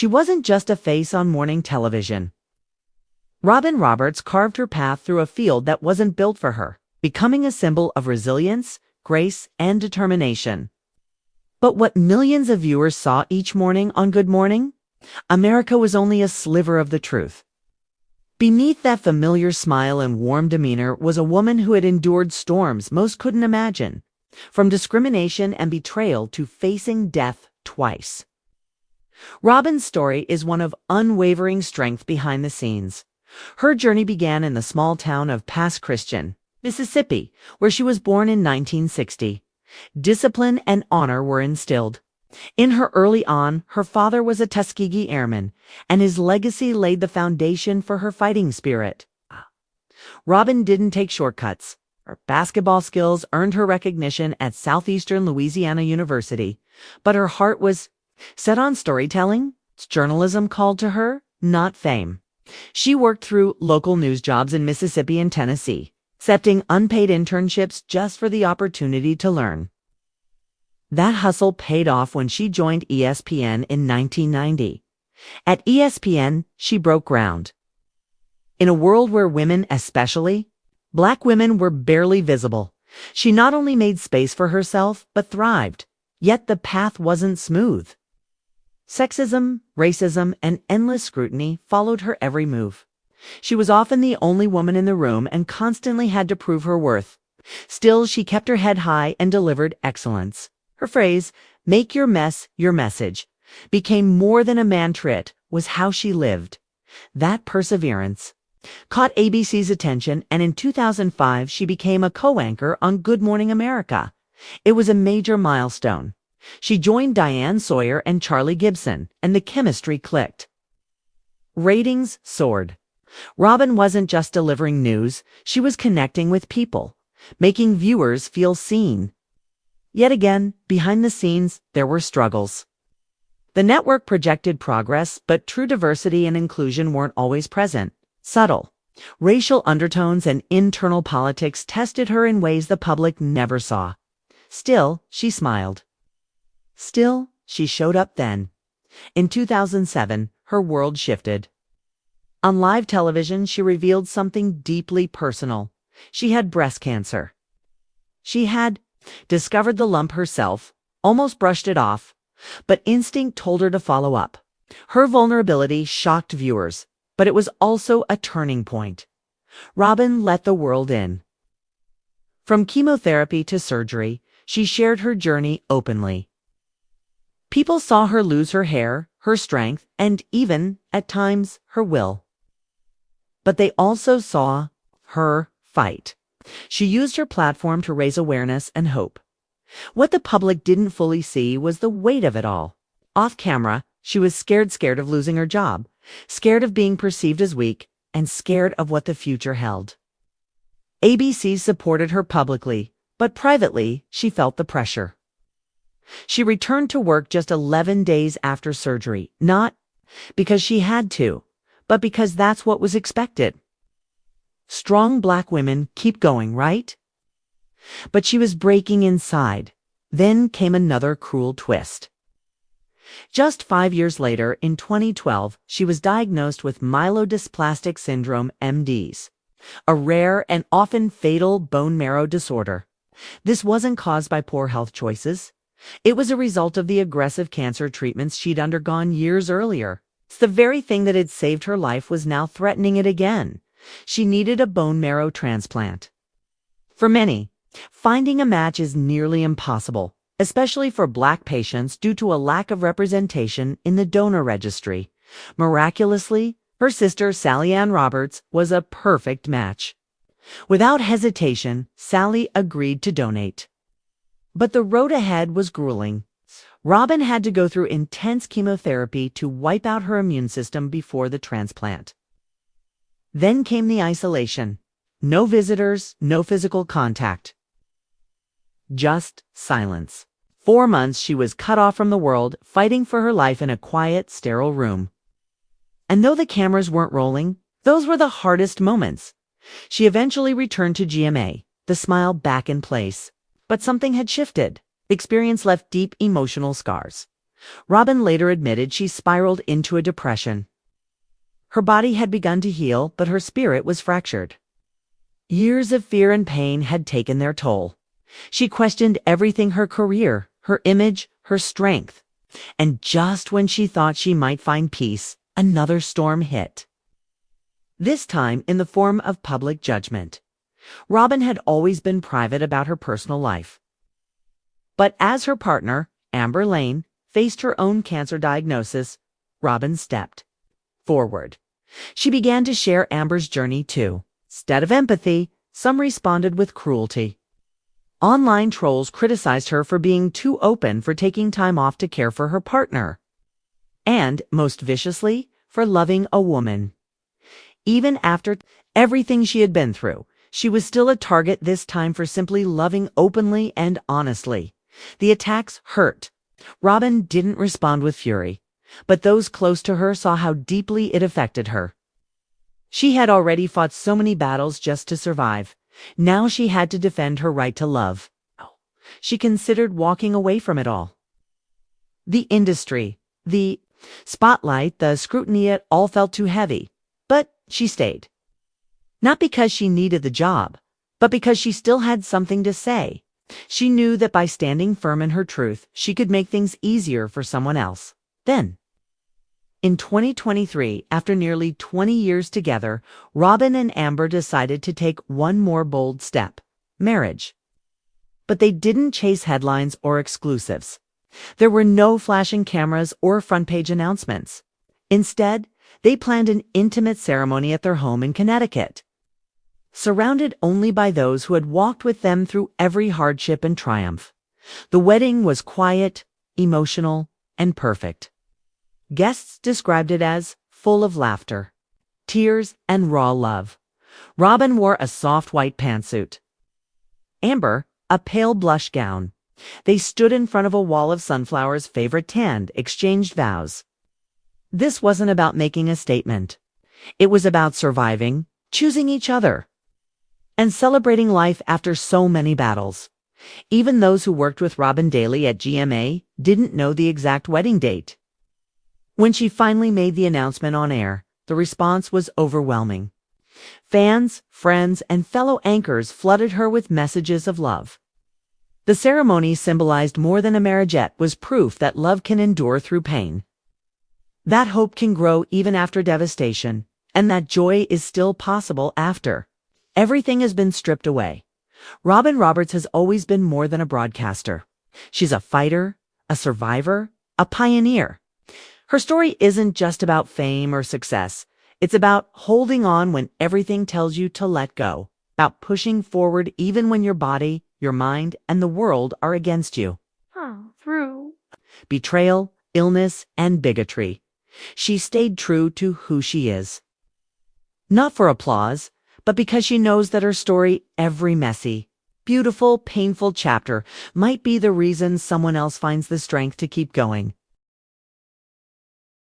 she wasn't just a face on morning television. Robin Roberts carved her path through a field that wasn't built for her, becoming a symbol of resilience, grace, and determination. But what millions of viewers saw each morning on Good Morning America was only a sliver of the truth. Beneath that familiar smile and warm demeanor was a woman who had endured storms most couldn't imagine, from discrimination and betrayal to facing death twice. Robin's story is one of unwavering strength behind the scenes. Her journey began in the small town of Pass Christian, Mississippi, where she was born in 1960. Discipline and honor were instilled. In her early on, her father was a Tuskegee Airman, and his legacy laid the foundation for her fighting spirit. Robin didn't take shortcuts. Her basketball skills earned her recognition at Southeastern Louisiana University, but her heart was set on storytelling. Journalism called to her, not fame. She worked through local news jobs in Mississippi and Tennessee, accepting unpaid internships just for the opportunity to learn. That hustle paid off when she joined ESPN in 1990. At ESPN, she broke ground. In a world where women, especially Black women, were barely visible, she not only made space for herself, but thrived. Yet the path wasn't smooth. Sexism, racism, and endless scrutiny followed her every move. She was often the only woman in the room and constantly had to prove her worth. Still, she kept her head high and delivered excellence. Her phrase, "Make your mess your message," became more than a mantra. It was how she lived. That perseverance caught ABC's attention, and in 2005 she became a co-anchor on Good Morning America. It was a major milestone. She joined Diane Sawyer and Charlie Gibson, and the chemistry clicked. Ratings soared. Robin wasn't just delivering news, she was connecting with people, making viewers feel seen. Yet again, behind the scenes, there were struggles. The network projected progress, but true diversity and inclusion weren't always present. Subtle racial undertones and internal politics tested her in ways the public never saw. Still, she smiled. Still, she showed up then. In 2007, her world shifted. On live television, she revealed something deeply personal. She had breast cancer. She had discovered the lump herself, almost brushed it off, but instinct told her to follow up. Her vulnerability shocked viewers, but it was also a turning point. Robin let the world in. From chemotherapy to surgery, she shared her journey openly. People saw her lose her hair, her strength, and even, at times, her will. But they also saw her fight. She used her platform to raise awareness and hope. What the public didn't fully see was the weight of it all. Off camera, she was scared of losing her job, scared of being perceived as weak, and scared of what the future held. ABC supported her publicly, but privately, she felt the pressure. She returned to work just 11 days after surgery, not because she had to, but because that's what was expected. Strong Black women keep going, right? But she was breaking inside. Then came another cruel twist. Just 5 years later, in 2012, she was diagnosed with myelodysplastic syndrome, MDS, a rare and often fatal bone marrow disorder. This wasn't caused by poor health choices. It was a result of the aggressive cancer treatments she'd undergone years earlier. It's the very thing that had saved her life was now threatening it again. She needed a bone marrow transplant. For many, finding a match is nearly impossible, especially for Black patients due to a lack of representation in the donor registry. Miraculously, her sister Sally Ann Roberts was a perfect match. Without hesitation, Sally agreed to donate. But the road ahead was grueling. Robin had to go through intense chemotherapy to wipe out her immune system before the transplant. Then came the isolation. No visitors, no physical contact. Just silence. 4 months she was cut off from the world, fighting for her life in a quiet, sterile room. And though the cameras weren't rolling, those were the hardest moments. She eventually returned to GMA, the smile back in place. But something had shifted. The experience left deep emotional scars. Robin later admitted she spiraled into a depression. Her body had begun to heal, but her spirit was fractured. Years of fear and pain had taken their toll. She questioned everything: her career, her image, her strength. And just when she thought she might find peace, another storm hit. This time in the form of public judgment. Robin had always been private about her personal life. But as her partner, Amber Lane, faced her own cancer diagnosis, Robin stepped forward. She began to share Amber's journey too. Instead of empathy, some responded with cruelty. Online trolls criticized her for being too open, for taking time off to care for her partner, and, most viciously, for loving a woman. Even after everything she had been through, she was still a target, this time for simply loving openly and honestly. The attacks hurt. Robin didn't respond with fury, but those close to her saw how deeply it affected her. She had already fought so many battles just to survive. Now she had to defend her right to love. She considered walking away from it all. The industry, the spotlight, the scrutiny, it all felt too heavy. But she stayed. Not because she needed the job, but because she still had something to say. She knew that by standing firm in her truth, she could make things easier for someone else. Then, in 2023, after nearly 20 years together, Robin and Amber decided to take one more bold step: marriage. But they didn't chase headlines or exclusives. There were no flashing cameras or front-page announcements. Instead, they planned an intimate ceremony at their home in Connecticut, surrounded only by those who had walked with them through every hardship and triumph. The wedding was quiet, emotional, and perfect. Guests described it as full of laughter, tears, and raw love. Robin wore a soft white pantsuit. Amber, a pale blush gown. They stood in front of a wall of sunflowers, favorite tan, exchanged vows. This wasn't about making a statement. It was about surviving, choosing each other, and celebrating life after so many battles. Even those who worked with Robin daily at GMA didn't know the exact wedding date. When she finally made the announcement on air, the response was overwhelming. Fans, friends, and fellow anchors flooded her with messages of love. The ceremony symbolized more than a marriagette, was proof that love can endure through pain, that hope can grow even after devastation, and that joy is still possible after everything has been stripped away. Robin Roberts has always been more than a broadcaster. She's a fighter, a survivor, a pioneer. Her story isn't just about fame or success. It's about holding on when everything tells you to let go, about pushing forward even when your body, your mind, and the world are against you. Through betrayal, illness, and bigotry, she stayed true to who she is. Not for applause, but because she knows that her story, every messy, beautiful, painful chapter, might be the reason someone else finds the strength to keep going.